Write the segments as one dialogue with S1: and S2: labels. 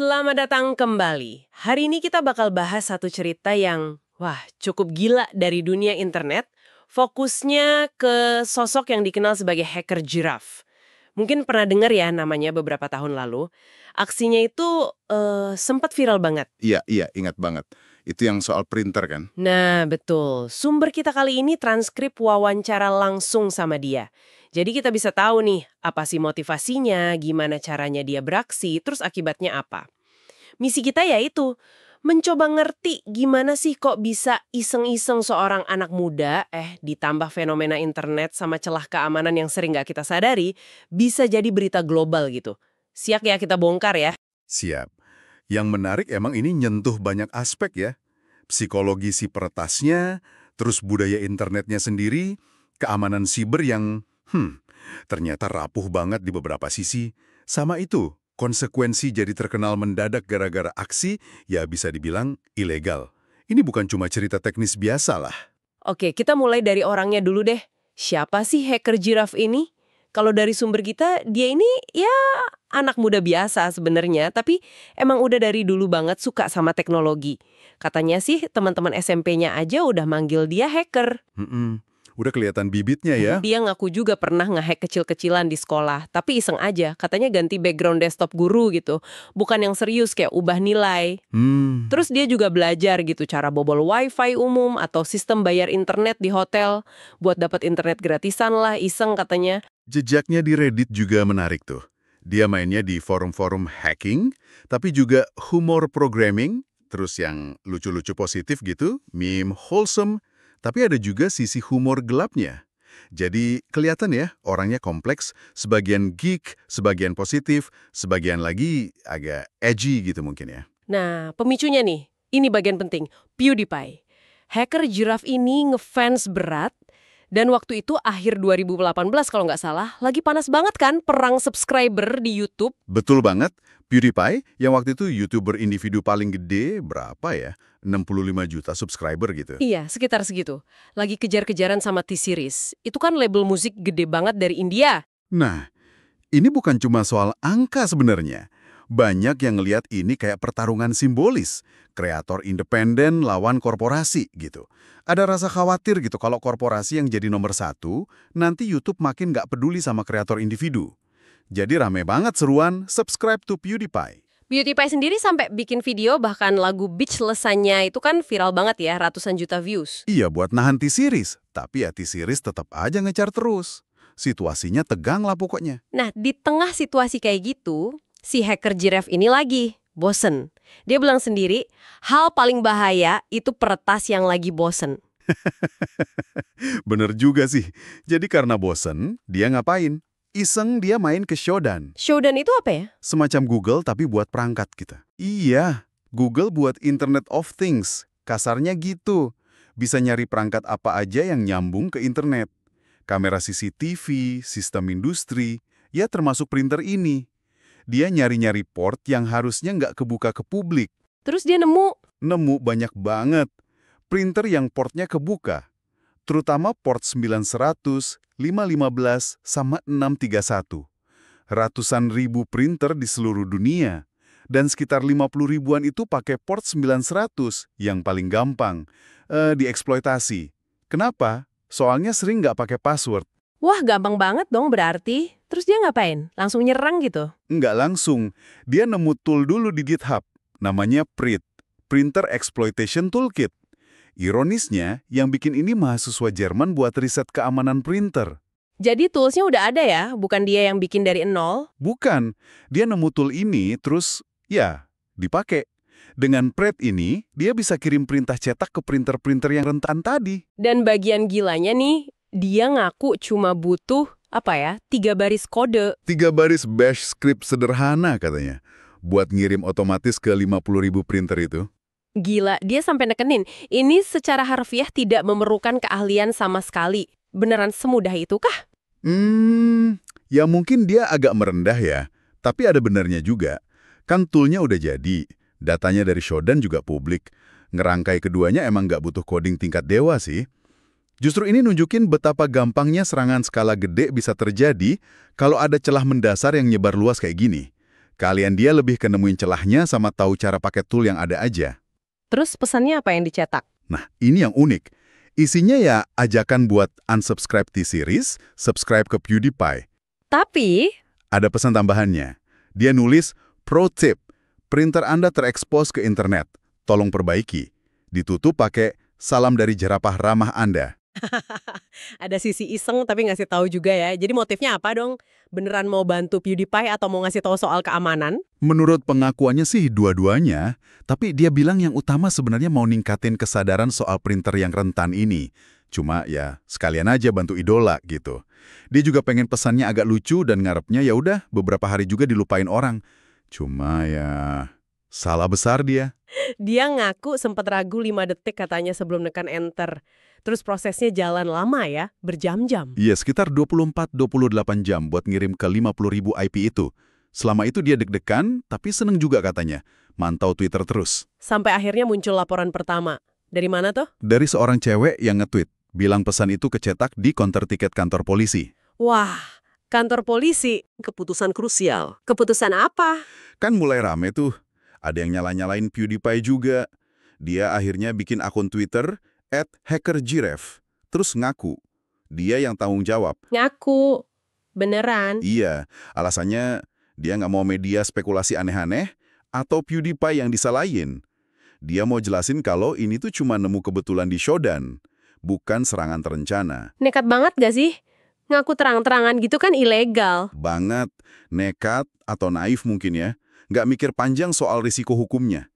S1: Selamat datang kembali. Hari ini kita bakal bahas satu cerita yang, cukup gila dari dunia internet. Fokusnya ke sosok yang dikenal sebagai hacker giraffe. Mungkin pernah dengar ya namanya beberapa tahun lalu. Aksinya itu sempat viral banget.
S2: Iya, ingat banget. Itu yang soal printer kan?
S1: Nah, betul. Sumber kita kali ini transkrip wawancara langsung sama dia. Jadi kita bisa tahu nih, apa sih motivasinya, gimana caranya dia beraksi, terus akibatnya apa. Misi kita yaitu mencoba ngerti gimana sih kok bisa iseng-iseng seorang anak muda, ditambah fenomena internet sama celah keamanan yang sering nggak kita sadari, bisa jadi berita global gitu. Siap ya kita bongkar ya?
S2: Siap. Yang menarik emang ini nyentuh banyak aspek ya. Psikologi si peretasnya, terus budaya internetnya sendiri, keamanan siber yang, ternyata rapuh banget di beberapa sisi. Sama itu, konsekuensi jadi terkenal mendadak gara-gara aksi, ya bisa dibilang ilegal. Ini bukan cuma cerita teknis biasa lah.
S1: Oke, kita mulai dari orangnya dulu deh. Siapa sih hacker giraffe ini? Kalau dari sumber kita, dia ini ya anak muda biasa sebenarnya, tapi emang udah dari dulu banget suka sama teknologi. Katanya sih teman-teman SMP-nya aja udah manggil dia hacker.
S2: Udah kelihatan bibitnya ya.
S1: Dia ngaku juga pernah nge-hack kecil-kecilan di sekolah, tapi iseng aja. Katanya ganti background desktop guru gitu. Bukan yang serius kayak ubah nilai. Terus dia juga belajar gitu cara bobol wifi umum atau sistem bayar internet di hotel. Buat dapat internet gratisan lah, iseng katanya.
S2: Jejaknya di Reddit juga menarik tuh. Dia mainnya di forum-forum hacking, tapi juga humor programming, terus yang lucu-lucu positif gitu, meme wholesome, tapi ada juga sisi humor gelapnya. Jadi kelihatan ya, orangnya kompleks, sebagian geek, sebagian positif, sebagian lagi agak edgy gitu mungkin ya.
S1: Nah, pemicunya nih, ini bagian penting, PewDiePie. Hacker giraffe ini ngefans berat, dan waktu itu akhir 2018 kalau nggak salah, lagi panas banget kan perang subscriber di YouTube.
S2: Betul banget, PewDiePie yang waktu itu YouTuber individu paling gede, berapa ya? 65 juta subscriber gitu.
S1: Iya, sekitar segitu. Lagi kejar-kejaran sama T-Series. Itu kan label musik gede banget dari India.
S2: Nah, ini bukan cuma soal angka sebenarnya. Banyak yang ngelihat ini kayak pertarungan simbolis. Kreator independen lawan korporasi gitu. Ada rasa khawatir gitu kalau korporasi yang jadi nomor satu, nanti YouTube makin nggak peduli sama kreator individu. Jadi rame banget seruan, subscribe to PewDiePie.
S1: PewDiePie sendiri sampai bikin video, bahkan lagu Beachless-nya itu kan viral banget ya, ratusan juta views.
S2: Iya buat nahan T-Series, tapi ya T-Series tetap aja ngejar terus. Situasinya tegang lah pokoknya.
S1: Nah, di tengah situasi kayak gitu, si hacker giraffe ini lagi bosen. Dia bilang sendiri, hal paling bahaya itu peretas yang lagi bosen.
S2: Bener juga sih. Jadi karena bosen, dia ngapain? Iseng dia main ke Shodan.
S1: Shodan itu apa ya?
S2: Semacam Google tapi buat perangkat kita. Iya, Google buat Internet of Things. Kasarnya gitu. Bisa nyari perangkat apa aja yang nyambung ke internet. Kamera CCTV, sistem industri, ya termasuk printer ini. Dia nyari-nyari port yang harusnya nggak kebuka ke publik.
S1: Terus dia nemu
S2: Banyak banget. Printer yang portnya kebuka. Terutama port 900, 515, sama 631. Ratusan ribu printer di seluruh dunia. Dan sekitar 50 ribuan itu pakai port 900 yang paling gampang dieksploitasi. Kenapa? Soalnya sering nggak pakai password.
S1: Wah, gampang banget dong berarti. Terus dia ngapain? Langsung nyerang gitu?
S2: Nggak langsung. Dia nemu tool dulu di GitHub. Namanya PRIT, Printer Exploitation Toolkit. Ironisnya, yang bikin ini mahasiswa Jerman buat riset keamanan printer.
S1: Jadi toolsnya udah ada ya? Bukan dia yang bikin dari nol?
S2: Bukan. Dia nemu tool ini, terus, dipakai. Dengan PRIT ini, dia bisa kirim perintah cetak ke printer-printer yang rentan tadi.
S1: Dan bagian gilanya nih, dia ngaku cuma butuh 3 baris kode.
S2: 3 baris bash script sederhana katanya, buat ngirim otomatis ke 50.000 printer itu.
S1: Gila, dia sampai nekenin. Ini secara harfiah tidak memerlukan keahlian sama sekali. Beneran semudah itu kah?
S2: Ya mungkin dia agak merendah ya, tapi ada benernya juga. Kan toolnya udah jadi, datanya dari Shodan juga publik. Ngerangkai keduanya emang nggak butuh coding tingkat dewa sih. Justru ini nunjukin betapa gampangnya serangan skala gede bisa terjadi kalau ada celah mendasar yang nyebar luas kayak gini. Kalian dia lebih ke nemuin celahnya sama tahu cara pakai tool yang ada aja.
S1: Terus pesannya apa yang dicetak?
S2: Nah, ini yang unik. Isinya ya ajakan buat unsubscribe T-Series, subscribe ke PewDiePie.
S1: Tapi,
S2: Ada pesan tambahannya. Dia nulis, Pro tip, printer Anda terekspos ke internet. Tolong perbaiki. Ditutup pakai salam dari jerapah ramah Anda.
S1: ada sisi iseng tapi ngasih tahu juga ya. Jadi motifnya apa dong? Beneran mau bantu PewDiePie atau mau ngasih tahu soal keamanan?
S2: Menurut pengakuannya sih dua-duanya, tapi dia bilang yang utama sebenarnya mau ningkatin kesadaran soal printer yang rentan ini. Cuma ya sekalian aja bantu idola gitu. Dia juga pengen pesannya agak lucu dan ngarepnya ya udah beberapa hari juga dilupain orang. Cuma ya salah besar dia.
S1: Dia ngaku sempat ragu 5 detik katanya sebelum nekan enter. Terus prosesnya jalan lama ya, berjam-jam.
S2: Iya, sekitar 24-28 jam buat ngirim ke 50.000 IP itu. Selama itu dia deg-degan, tapi seneng juga katanya. Mantau Twitter terus.
S1: Sampai akhirnya muncul laporan pertama. Dari mana tuh?
S2: Dari seorang cewek yang nge-tweet, bilang pesan itu kecetak di konter tiket kantor polisi.
S1: Wah, kantor polisi. Keputusan krusial. Keputusan apa?
S2: Kan mulai rame tuh. Ada yang nyala-nyalain PewDiePie juga. Dia akhirnya bikin akun Twitter, @hackergiraffe. Terus ngaku, dia yang tanggung jawab.
S1: Ngaku. Beneran.
S2: Iya, alasannya dia nggak mau media spekulasi aneh-aneh atau PewDiePie yang disalahin. Dia mau jelasin kalau ini tuh cuma nemu kebetulan di Shodan, bukan serangan terencana.
S1: Nekat banget gak sih? Ngaku terang-terangan gitu kan ilegal.
S2: Banget, nekat atau naif mungkin ya, nggak mikir panjang soal risiko hukumnya.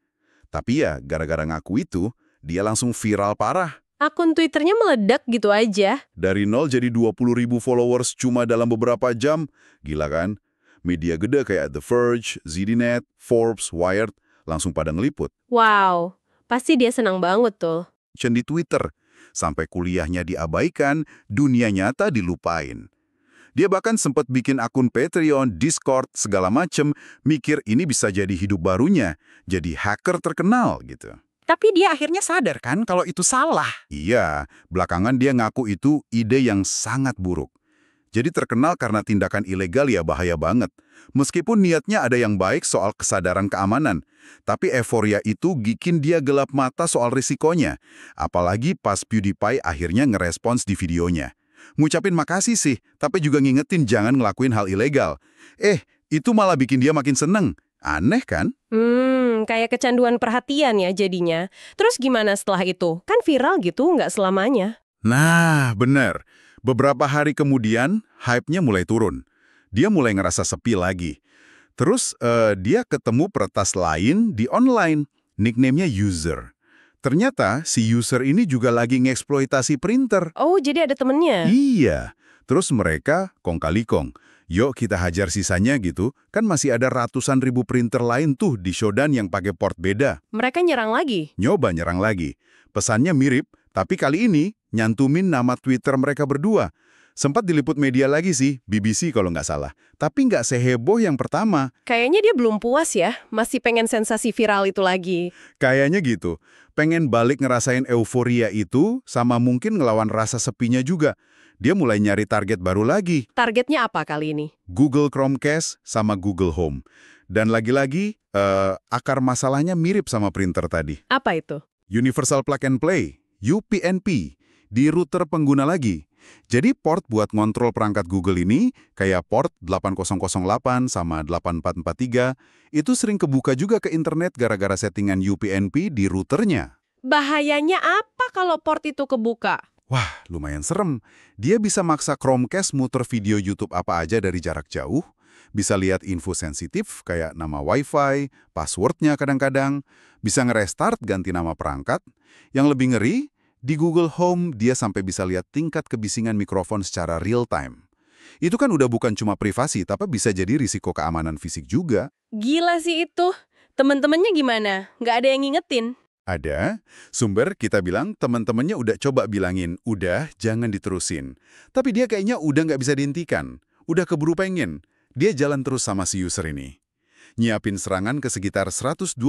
S2: Tapi ya, gara-gara ngaku itu, dia langsung viral parah.
S1: Akun Twitternya meledak gitu aja.
S2: Dari 0 jadi 20.000 followers cuma dalam beberapa jam. Gila kan? Media gede kayak The Verge, ZDNet, Forbes, Wired langsung pada ngeliput.
S1: Wow, pasti dia senang banget tuh.
S2: Di Twitter, sampai kuliahnya diabaikan, dunia nyata dilupain. Dia bahkan sempat bikin akun Patreon, Discord, segala macem, mikir ini bisa jadi hidup barunya, jadi hacker terkenal gitu.
S3: Tapi dia akhirnya sadar kan kalau itu salah.
S2: Iya, belakangan dia ngaku itu ide yang sangat buruk. Jadi terkenal karena tindakan ilegal ya bahaya banget. Meskipun niatnya ada yang baik soal kesadaran keamanan, tapi euforia itu bikin dia gelap mata soal risikonya. Apalagi pas PewDiePie akhirnya ngerespons di videonya. Ngucapin makasih sih, tapi juga ngingetin jangan ngelakuin hal ilegal. Itu malah bikin dia makin seneng. Aneh kan?
S1: Kayak kecanduan perhatian ya jadinya. Terus gimana setelah itu? Kan viral gitu, nggak selamanya.
S2: Nah, bener. Beberapa hari kemudian, hype-nya mulai turun. Dia mulai ngerasa sepi lagi. Terus dia ketemu peretas lain di online, nickname-nya User. Ternyata si User ini juga lagi ngeksploitasi printer.
S1: Oh, jadi ada temennya?
S2: Iya. Terus mereka kong kali kong. Yuk kita hajar sisanya gitu. Kan masih ada ratusan ribu printer lain tuh di Shodan yang pakai port beda.
S1: Mereka nyerang lagi?
S2: Nyoba nyerang lagi. Pesannya mirip, tapi kali ini nyantumin nama Twitter mereka berdua. Sempat diliput media lagi sih, BBC kalau nggak salah. Tapi nggak seheboh yang pertama.
S1: Kayaknya dia belum puas ya, masih pengen sensasi viral itu lagi.
S2: Kayaknya gitu. Pengen balik ngerasain euforia itu, sama mungkin ngelawan rasa sepinya juga. Dia mulai nyari target baru lagi.
S1: Targetnya apa kali ini?
S2: Google Chromecast sama Google Home. Dan lagi-lagi, akar masalahnya mirip sama printer tadi.
S1: Apa itu?
S2: Universal Plug and Play, UPnP, di router pengguna lagi. Jadi port buat ngontrol perangkat Google ini, kayak port 8008 sama 8443, itu sering kebuka juga ke internet gara-gara settingan UPnP di routernya.
S1: Bahayanya apa kalau port itu kebuka?
S2: Wah, lumayan serem. Dia bisa maksa Chromecast muter video YouTube apa aja dari jarak jauh, bisa lihat info sensitif kayak nama Wi-Fi, passwordnya kadang-kadang, bisa ngerestart ganti nama perangkat. Yang lebih ngeri, di Google Home dia sampai bisa lihat tingkat kebisingan mikrofon secara real time. Itu kan udah bukan cuma privasi, tapi bisa jadi risiko keamanan fisik juga.
S1: Gila sih itu. Temen-temennya gimana? Nggak ada yang ngingetin?
S2: Ada. Sumber kita bilang teman-temannya udah coba bilangin, udah jangan diterusin. Tapi dia kayaknya udah nggak bisa dihentikan. Udah keburu pengen. Dia jalan terus sama si user ini. Nyiapin serangan ke sekitar 120.000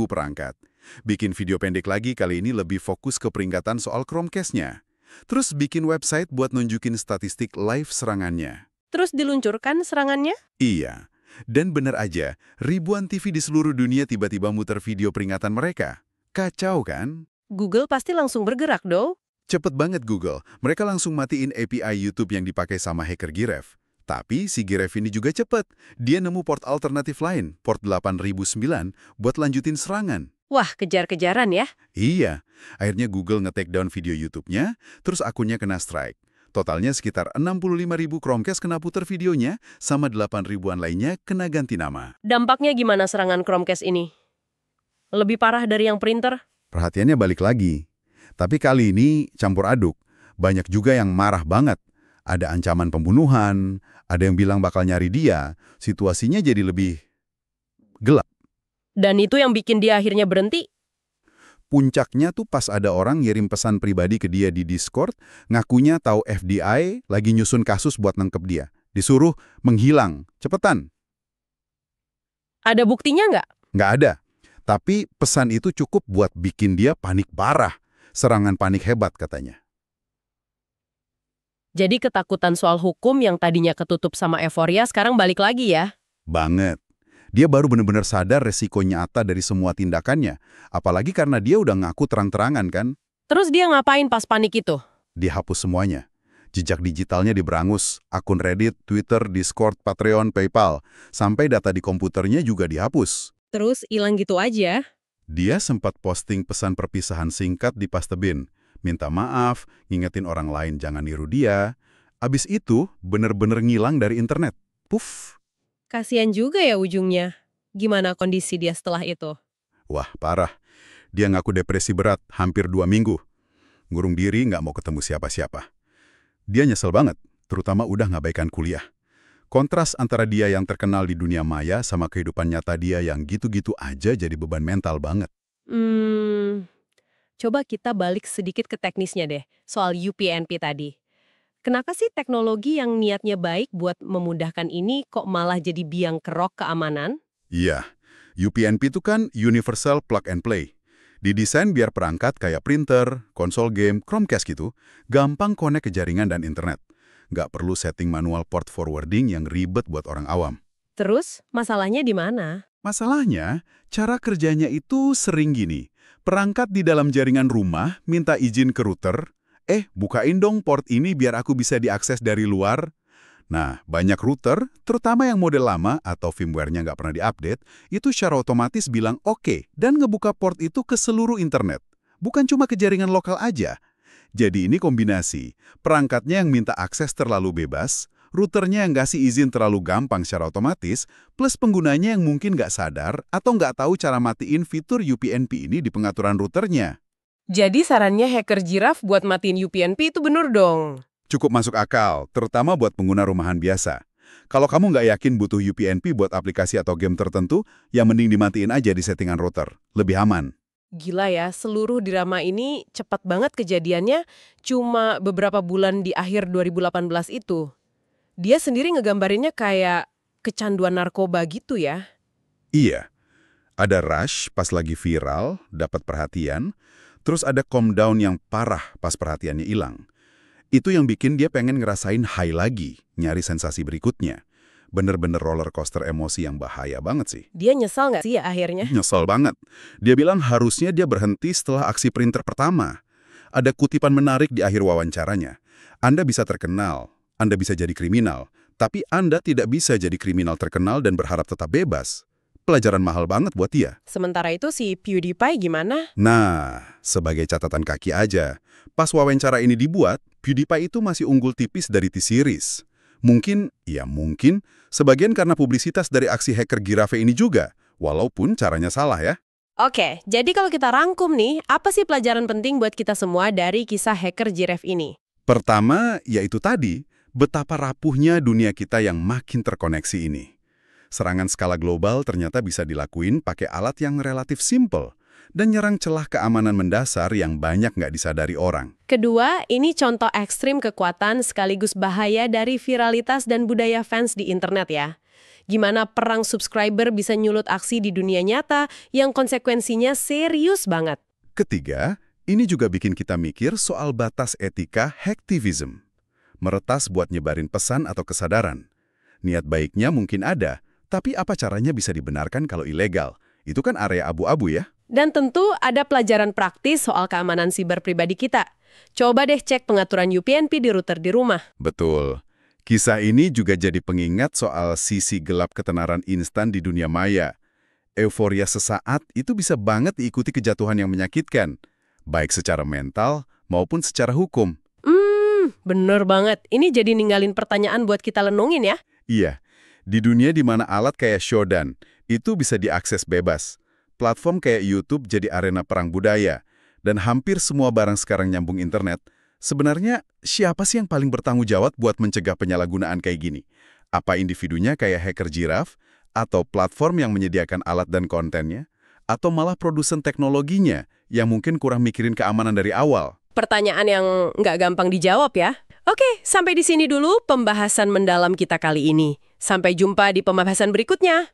S2: perangkat. Bikin video pendek lagi kali ini lebih fokus ke peringatan soal Chromecast-nya. Terus bikin website buat nunjukin statistik live serangannya.
S1: Terus diluncurkan serangannya?
S2: Iya. Dan bener aja, ribuan TV di seluruh dunia tiba-tiba muter video peringatan mereka. Kacau kan?
S1: Google pasti langsung bergerak, Do.
S2: Cepet banget Google, mereka langsung matiin API YouTube yang dipakai sama hacker Giref. Tapi si Giref ini juga cepet. Dia nemu port alternatif lain, port 8009, buat lanjutin serangan.
S1: Wah, kejar-kejaran ya.
S2: Iya, akhirnya Google nge-take down video YouTube-nya, terus akunnya kena strike. Totalnya sekitar 65.000 Chromecast kena puter videonya, sama 8 ribuan lainnya kena ganti nama.
S1: Dampaknya gimana serangan Chromecast ini? Lebih parah dari yang printer?
S2: Perhatiannya balik lagi. Tapi kali ini campur aduk. Banyak juga yang marah banget. Ada ancaman pembunuhan, ada yang bilang bakal nyari dia. Situasinya jadi lebih gelap.
S1: Dan itu yang bikin dia akhirnya berhenti?
S2: Puncaknya tuh pas ada orang ngirim pesan pribadi ke dia di Discord, ngakunya tahu FBI lagi nyusun kasus buat nangkep dia. Disuruh menghilang. Cepetan.
S1: Ada buktinya nggak?
S2: Nggak ada. Tapi pesan itu cukup buat bikin dia panik parah. Serangan panik hebat katanya.
S1: Jadi ketakutan soal hukum yang tadinya ketutup sama euforia sekarang balik lagi ya?
S2: Banget. Dia baru benar-benar sadar resiko nyata dari semua tindakannya. Apalagi karena dia udah ngaku terang-terangan kan.
S1: Terus dia ngapain pas panik itu?
S2: Dihapus semuanya. Jejak digitalnya diberangus. Akun Reddit, Twitter, Discord, Patreon, PayPal. Sampai data di komputernya juga dihapus.
S1: Terus hilang gitu aja?
S2: Dia sempat posting pesan perpisahan singkat di Pastebin. Minta maaf, ngingetin orang lain jangan niru dia. Abis itu, bener-bener ngilang dari internet. Puff.
S1: Kasian juga ya ujungnya. Gimana kondisi dia setelah itu?
S2: Wah, parah. Dia ngaku depresi berat hampir 2 minggu. Ngurung diri nggak mau ketemu siapa-siapa. Dia nyesel banget, terutama udah ngabaikan kuliah. Kontras antara dia yang terkenal di dunia maya sama kehidupan nyata dia yang gitu-gitu aja jadi beban mental banget.
S1: Coba kita balik sedikit ke teknisnya deh, soal UPnP tadi. Kenapa sih teknologi yang niatnya baik buat memudahkan ini kok malah jadi biang kerok keamanan?
S2: Iya, UPnP itu kan Universal Plug and Play. Didesain biar perangkat kayak printer, konsol game, Chromecast gitu, gampang connect ke jaringan dan internet. Nggak perlu setting manual port forwarding yang ribet buat orang awam.
S1: Terus, masalahnya di mana?
S2: Masalahnya, cara kerjanya itu sering gini. Perangkat di dalam jaringan rumah minta izin ke router, bukain dong port ini biar aku bisa diakses dari luar. Nah, banyak router, terutama yang model lama atau firmware-nya nggak pernah diupdate, itu secara otomatis bilang oke dan ngebuka port itu ke seluruh internet. Bukan cuma ke jaringan lokal aja. Jadi ini kombinasi, perangkatnya yang minta akses terlalu bebas, routernya yang ngasih izin terlalu gampang secara otomatis, plus penggunanya yang mungkin nggak sadar atau nggak tahu cara matiin fitur UPnP ini di pengaturan routernya.
S1: Jadi sarannya hacker Giraffe buat matiin UPnP itu bener dong?
S2: Cukup masuk akal, terutama buat pengguna rumahan biasa. Kalau kamu nggak yakin butuh UPnP buat aplikasi atau game tertentu, ya mending dimatiin aja di settingan router. Lebih aman.
S1: Gila ya, seluruh drama ini cepat banget kejadiannya, cuma beberapa bulan di akhir 2018 itu. Dia sendiri ngegambarinnya kayak kecanduan narkoba gitu ya.
S2: Iya, ada rush pas lagi viral, dapat perhatian, terus ada calm down yang parah pas perhatiannya hilang. Itu yang bikin dia pengen ngerasain high lagi, nyari sensasi berikutnya. Bener-bener roller coaster emosi yang bahaya banget sih.
S1: Dia nyesal nggak sih ya akhirnya?
S2: Nyesel banget. Dia bilang harusnya dia berhenti setelah aksi printer pertama. Ada kutipan menarik di akhir wawancaranya. Anda bisa terkenal, Anda bisa jadi kriminal, tapi Anda tidak bisa jadi kriminal terkenal dan berharap tetap bebas. Pelajaran mahal banget buat dia.
S1: Sementara itu si PewDiePie gimana?
S2: Nah, sebagai catatan kaki aja, pas wawancara ini dibuat, PewDiePie itu masih unggul tipis dari T-Series. Mungkin, sebagian karena publisitas dari aksi hacker Giraffe ini juga, walaupun caranya salah ya.
S1: Oke, jadi kalau kita rangkum nih, apa sih pelajaran penting buat kita semua dari kisah hacker Giraffe ini?
S2: Pertama, yaitu tadi, betapa rapuhnya dunia kita yang makin terkoneksi ini. Serangan skala global ternyata bisa dilakuin pakai alat yang relatif simple dan nyerang celah keamanan mendasar yang banyak nggak disadari orang.
S1: Kedua, ini contoh ekstrim kekuatan sekaligus bahaya dari viralitas dan budaya fans di internet ya. Gimana perang subscriber bisa nyulut aksi di dunia nyata yang konsekuensinya serius banget.
S2: Ketiga, ini juga bikin kita mikir soal batas etika hacktivism. Meretas buat nyebarin pesan atau kesadaran. Niat baiknya mungkin ada, Tapi apa caranya bisa dibenarkan kalau ilegal? Itu kan area abu-abu ya?
S1: Dan tentu ada pelajaran praktis soal keamanan siber pribadi kita. Coba deh cek pengaturan UPnP di router di rumah.
S2: Betul. Kisah ini juga jadi pengingat soal sisi gelap ketenaran instan di dunia maya. Euforia sesaat itu bisa banget diikuti kejatuhan yang menyakitkan, baik secara mental maupun secara hukum.
S1: Bener banget. Ini jadi ninggalin pertanyaan buat kita lenungin ya.
S2: Iya, di dunia di mana alat kayak Shodan itu bisa diakses bebas, platform kayak YouTube jadi arena perang budaya, dan hampir semua barang sekarang nyambung internet, sebenarnya siapa sih yang paling bertanggung jawab buat mencegah penyalahgunaan kayak gini? Apa individunya kayak hacker Giraffe? Atau platform yang menyediakan alat dan kontennya? Atau malah produsen teknologinya yang mungkin kurang mikirin keamanan dari awal?
S1: Pertanyaan yang nggak gampang dijawab ya. Oke, sampai di sini dulu pembahasan mendalam kita kali ini. Sampai jumpa di pembahasan berikutnya.